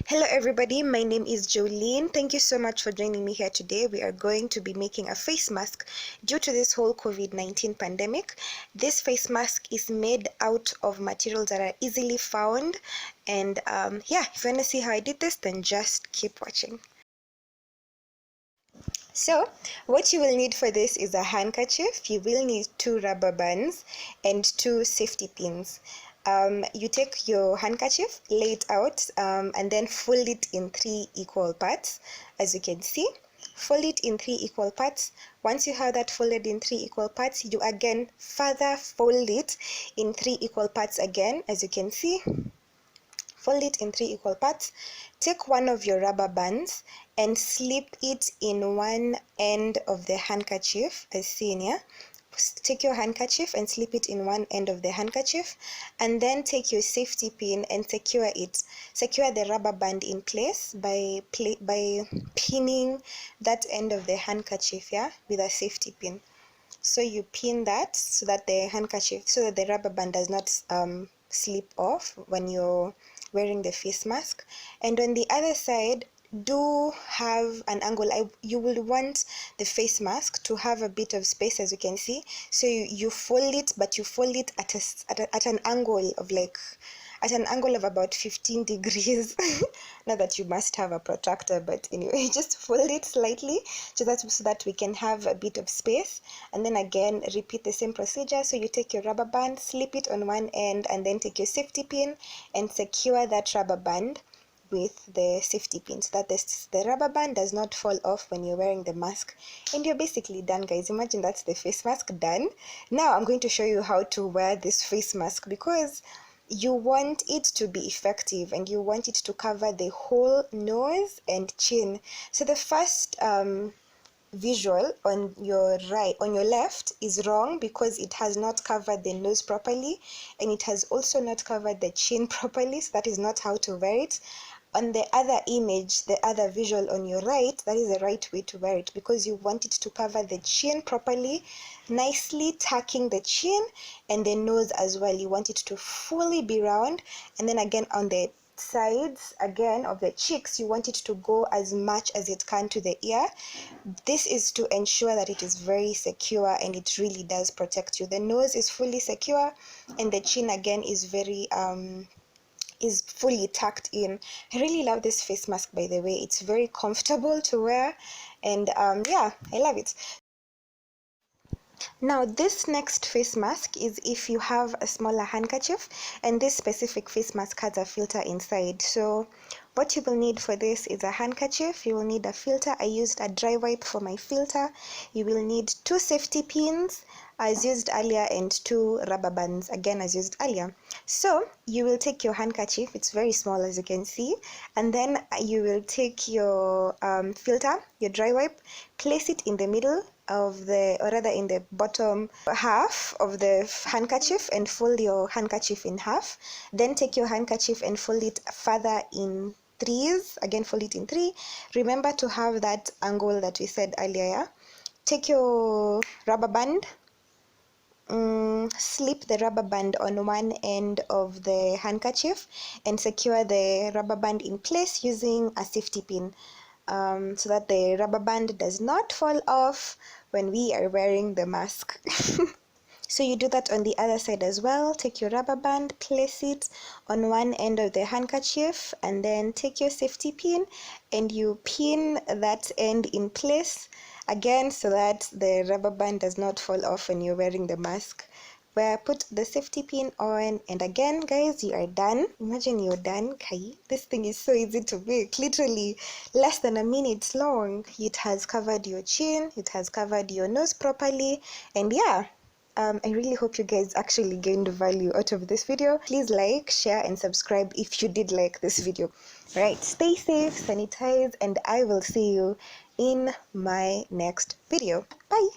Hello everybody, my name is Jo-lynn. Thank you so much for joining me here today. We are going to be making a face mask due to this whole COVID-19 pandemic. This face mask is made out of materials that are easily found, and if you want to see how I did this, then just keep watching. So what you will need for this is a handkerchief. You will need 2 rubber bands and 2 safety pins. You take your handkerchief, lay it out, and then fold it in 3 equal parts. As you can see, fold it in 3 equal parts. Once you have that folded in 3 equal parts, you again further fold it in 3 equal parts again. As you can see, fold it in 3 equal parts. Take one of your rubber bands and slip it in one end of the handkerchief, as seen here. Take your handkerchief and slip it in one end of the handkerchief, and then take your safety pin and secure it. Secure the rubber band in place by pinning that end of the handkerchief with a safety pin. So you pin that so that the rubber band does not slip off when you're wearing the face mask. And on the other side, do have an angle. You will want the face mask to have a bit of space, as you can see. So you fold it, but you fold it at an angle of about 15 degrees. Not that you must have a protractor, but anyway, just fold it slightly so that we can have a bit of space. And then again, repeat the same procedure. So you take your rubber band, slip it on one end, and then take your safety pin and secure that rubber band with the safety pin so that the rubber band does not fall off when you're wearing the mask. And you're basically done, guys. Imagine that's the face mask done. Now I'm going to show you how to wear this face mask, because you want it to be effective and you want it to cover the whole nose and chin. So the first visual on your left is wrong, because it has not covered the nose properly, and it has also not covered the chin properly. So that is not how to wear it. On the other image, the other visual on your right, that is the right way to wear it, because you want it to cover the chin properly, nicely tucking the chin and the nose as well. You want it to fully be round, and then again on the sides again of the cheeks, you want it to go as much as it can to the ear. This is to ensure that it is very secure and it really does protect you. The nose is fully secure, and the chin again is fully tucked in. I really love this face mask, by the way. It's very comfortable to wear, and I love it. Now this next face mask is if you have a smaller handkerchief, and this specific face mask has a filter inside. So what you will need for this is a handkerchief. You will need a filter. I used a dry wipe for my filter. You will need 2 safety pins as used earlier, and 2 rubber bands again as used earlier. So you will take your handkerchief, it's very small as you can see, and then you will take your filter, your dry wipe, place it in the middle of in the bottom half of the handkerchief, and fold your handkerchief in half. Then take your handkerchief and fold it further in 3s. Again, fold it in 3. Remember to have that angle that we said earlier. Take your rubber band, slip the rubber band on one end of the handkerchief and secure the rubber band in place using a safety pin, so that the rubber band does not fall off when we are wearing the mask. So you do that on the other side as well. Take your rubber band, place it on one end of the handkerchief, and then take your safety pin and you pin that end in place again so that the rubber band does not fall off when you're wearing the mask. Put the safety pin on, and again, guys, you are done. Imagine you're done. Okay, this thing is so easy to make, literally less than a minute long. It has covered your chin, it has covered your nose properly, and I really hope you guys actually gained value out of this video. Please like, share, and subscribe if you did like this video. Right, stay safe, sanitize, and I will see you in my next video. Bye.